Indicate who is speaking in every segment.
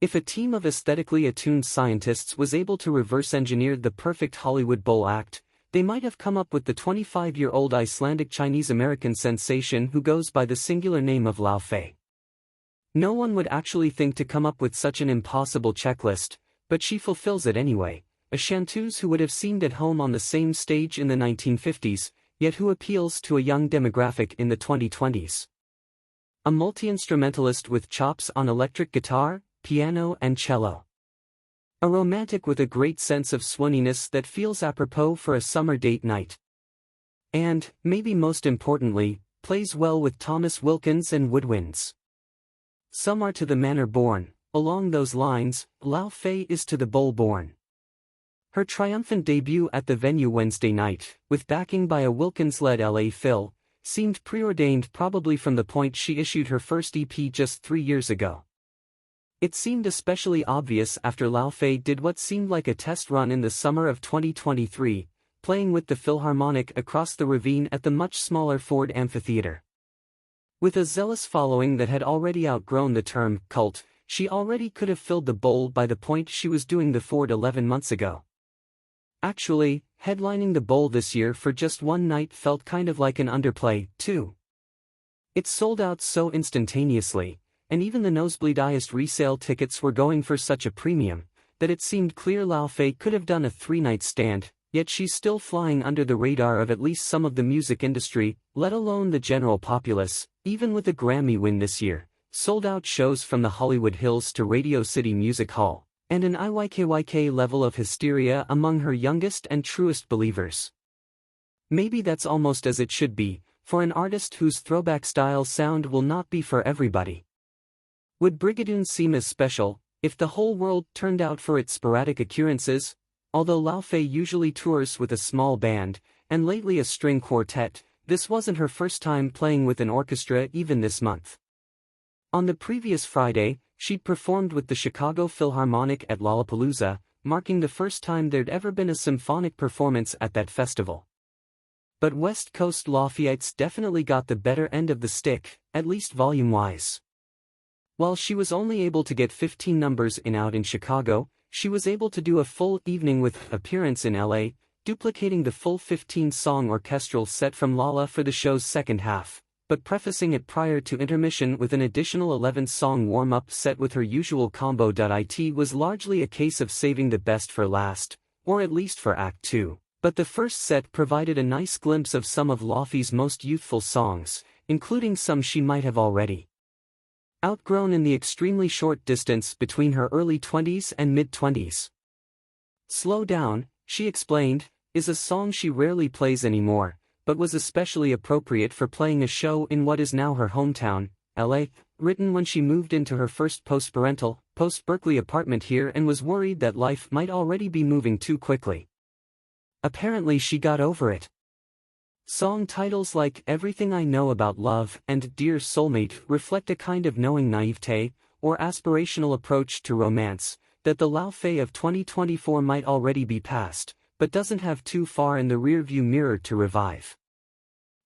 Speaker 1: If a team of aesthetically attuned scientists was able to reverse-engineer the perfect Hollywood bowl act, they might have come up with the 25-year-old Icelandic Chinese-American sensation who goes by the singular name of Laufey. No one would actually think to come up with such an impossible checklist, but she fulfills it anyway, a chanteuse who would have seemed at home on the same stage in the 1950s, yet who appeals to a young demographic in the 2020s. A multi-instrumentalist with chops on electric guitar, piano and cello. A romantic with a great sense of swooniness that feels apropos for a summer date night. And, maybe most importantly, plays well with Thomas Wilkins and woodwinds. Some are to the manner born, along those lines, Laufey is to the bowl born. Her triumphant debut at the venue Wednesday night, with backing by a Wilkins-led LA Phil, seemed preordained probably from the point she issued her first EP just 3 years ago. It seemed especially obvious after Laufey did what seemed like a test run in the summer of 2023, playing with the Philharmonic across the ravine at the much smaller Ford Amphitheater. With a zealous following that had already outgrown the term cult, she already could have filled the bowl by the point she was doing the Ford 11 months ago. Actually, headlining the bowl this year for just one night felt kind of like an underplay, too. It sold out so instantaneously, and even the nosebleediest resale tickets were going for such a premium, that it seemed clear Laufey could have done a 3-night stand, yet she's still flying under the radar of at least some of the music industry, let alone the general populace, even with a Grammy win this year, sold-out shows from the Hollywood Hills to Radio City Music Hall, and an IYKYK level of hysteria among her youngest and truest believers. Maybe that's almost as it should be, for an artist whose throwback-style sound will not be for everybody. Would Brigadoon seem as special, if the whole world turned out for its sporadic occurrences? Although Laufey usually tours with a small band, and lately a string quartet, this wasn't her first time playing with an orchestra even this month. On the previous Friday, she'd performed with the Chicago Philharmonic at Lollapalooza, marking the first time there'd ever been a symphonic performance at that festival. But West Coast Laufeyites definitely got the better end of the stick, at least volume-wise. While she was only able to get 15 numbers out in Chicago, she was able to do a full evening with appearance in LA, duplicating the full 15-song orchestral set from Lolla for the show's second half, but prefacing it prior to intermission with an additional 11-song warm-up set with her usual combo. It was largely a case of saving the best for last, or at least for Act 2, but the first set provided a nice glimpse of some of Laufey's most youthful songs, including some she might have already outgrown in the extremely short distance between her early 20s and mid-20s. Slow Down, she explained, is a song she rarely plays anymore, but was especially appropriate for playing a show in what is now her hometown, LA, written when she moved into her first post-parental, post-Berkeley apartment here and was worried that life might already be moving too quickly. Apparently she got over it. Song titles like Everything I Know About Love and Dear Soulmate reflect a kind of knowing naivete, or aspirational approach to romance, that the Laufey of 2024 might already be past, but doesn't have too far in the rearview mirror to revive.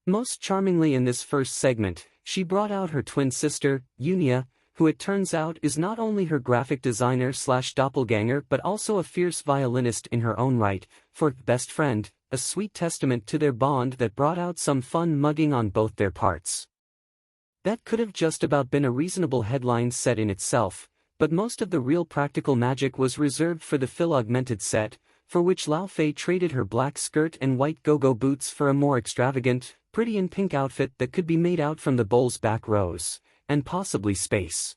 Speaker 1: Most charmingly in this first segment, she brought out her twin sister, Unia, who it turns out is not only her graphic designer/doppelganger but also a fierce violinist in her own right, for Best Friend, a sweet testament to their bond that brought out some fun mugging on both their parts. That could have just about been a reasonable headline set in itself, but most of the real practical magic was reserved for the Phil-augmented set, for which Laufey traded her black skirt and white go-go boots for a more extravagant, pretty in pink outfit that could be made out from the bowl's back rows, and possibly space.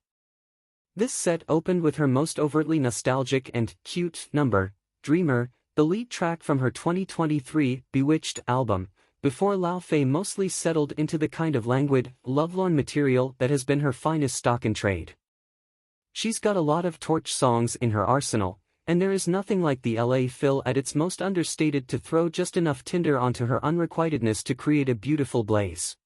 Speaker 1: This set opened with her most overtly nostalgic and cute number, Dreamer, the lead track from her 2023 Bewitched album, before Laufey mostly settled into the kind of languid, lovelorn material that has been her finest stock in trade. She's got a lot of torch songs in her arsenal, and there is nothing like the LA Phil at its most understated to throw just enough tinder onto her unrequitedness to create a beautiful blaze.